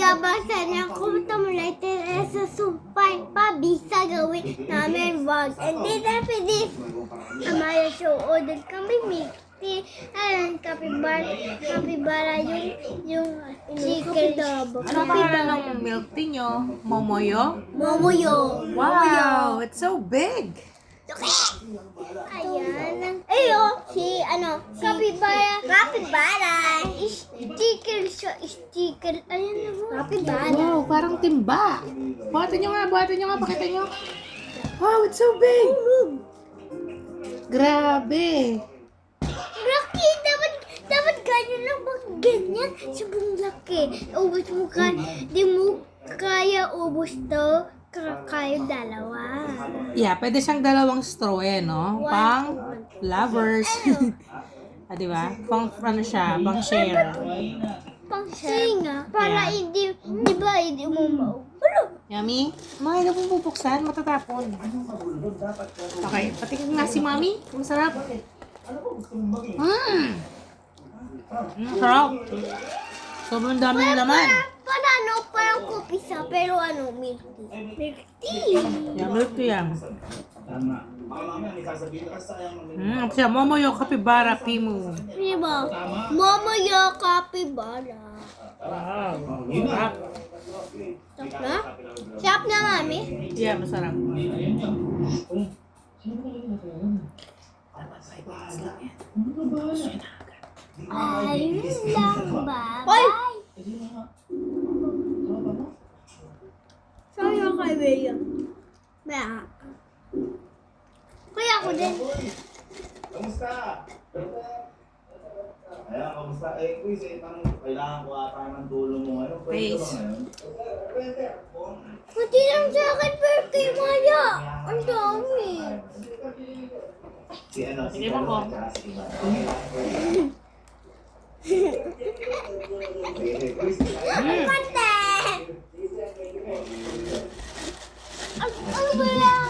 Nagbasa niya kung tumulatin sa supay pa bisa gawin namin vlog. And then after this, amaya show order kami mixi. Ayan, kapibara yung chicken double. Ano pangalan ng milk tea nyo? Momoyo? Momoyo. Wow, it's so big. Ayan. Si kapibara. Sticker. Ayan na mo. Kapibara. Wow, parang timba. Buhatin nyo nga, pakita nyo. Wow, it's so big. Grabe. Rocky, dapat ganyan lang bang ganyan? Sobrang laki. Ubus mo ka, di mo kaya ubus to. Kayo dalawa. Yeah, pwede siyang dalawang straw no? Pang lovers. Di ba? Pang ano siya, pang share. Pang share nga. Para hindi, di ba, hindi mo Ano? Yummy? Mami, na pong bubuksan, matatapon. Okay, patikin nga si Mami. Masarap. Sarap. Sobrang daming laman. Parang kupisa, pero milk tea. Milk tea. Yeah, milk tea yan. Siya, Momoyo Kapibara Pimu. Di ba? Mamaya kapibara. Wow. Sarap. Sarap na? Sarap na, mami? Yeah, masarap. Ayun lang ba? Hoy! Sorry ako kay Bea. Bea. Kaya ako din. Kamusta? Ayan, kamusta? Quiz, kailangan ko ata ng tulong mo ngayon. Pwede ba ngayon? Pwede. Pati lang sa akin, pero kay Maya. Ang dami. Si Sige mo ko. Mate! Ano ba lang?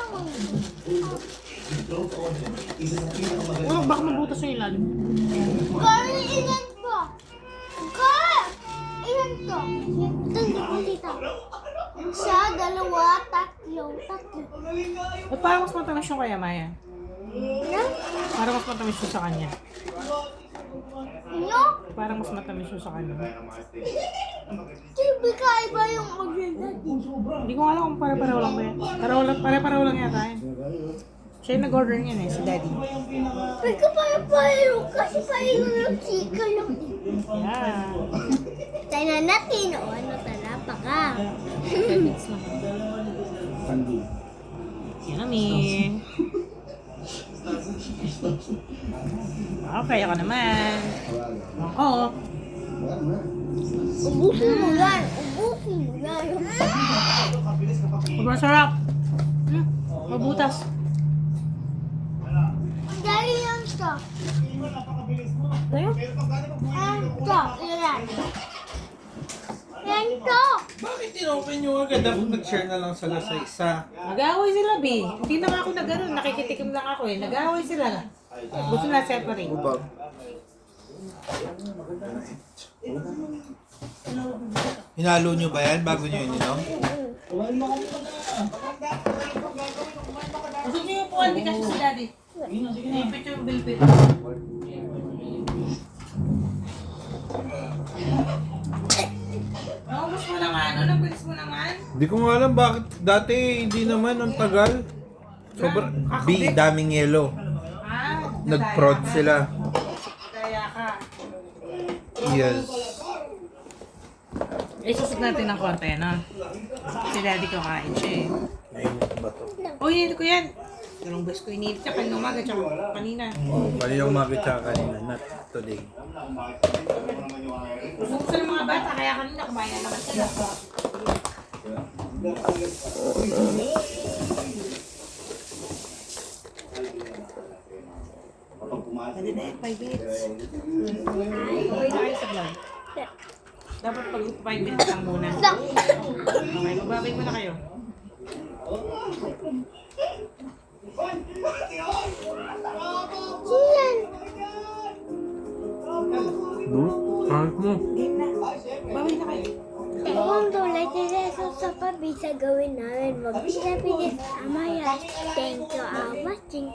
Baka mabutas yung ilalim. Kaya ilan to? Kaya! Ilan to? Tanda ko dito. Isa, dalawa, tatlo. Parang mas matamis yung kaya, Maya. Ano? Parang mas matamis yung sa kanya. Ano? Parang mas matamis yung sa kanya. Siyempre kaya ba yung mag-ready? Hindi ko alam kung pare-pareho lang ba yan. Pare-pareho lang yata yan. Siya yung nag-order niyan si Daddy. Pwede pare-pareho kasi pareho yung chika lang. Yeah. Tayo natin o ano talapa ka. Mix lang. Yummy. Okay, ako naman. Ako. Ubusin mo yan. Ubusin mo yan. Sobrang sarap. Mabutas. Dali lang to. Ayun. To. Yan. Yan to. Bakit in-open nyo agad? Dapat nag-share na lang sila sa isa. Nag-aaway sila, B. Hindi na ako nag-ano. Nakikitikim lang ako eh. Nag-aaway sila. Gusto na separate. Hinalo nyo ba yan bago nyo ininom? Gusto niyo yung puwan, di kasi si Daddy. Ipit yung bilbit. Naubos mo na nga, ano? Nabilis mo na nga. Hindi ko nga alam bakit dati hindi naman ang tagal. Sobrang daming yelo. Nag-prod sila. Kaya ka. Yes. Isusok natin ng konti, no? Si Daddy kakain siya eh. Oh, init ko yan. Dalawang beses ko init siya. Kanina umaga, tsaka kanina. Kanina umaga tsaka kanina, not today. Gusto ko ng mga bata, kaya kanina kumain na naman sila. Dali na 5 minutes. Okay na kayo sa vlog. Dapat pag 5 minutes lang muna. Okay, magbabay muna kayo. Siyan. Kahit mo. Game na. Babay na kayo. Ewan Lighted sa pabisa gawin namin. Wag bisa-bisa. Tama yan. Thank you for watching.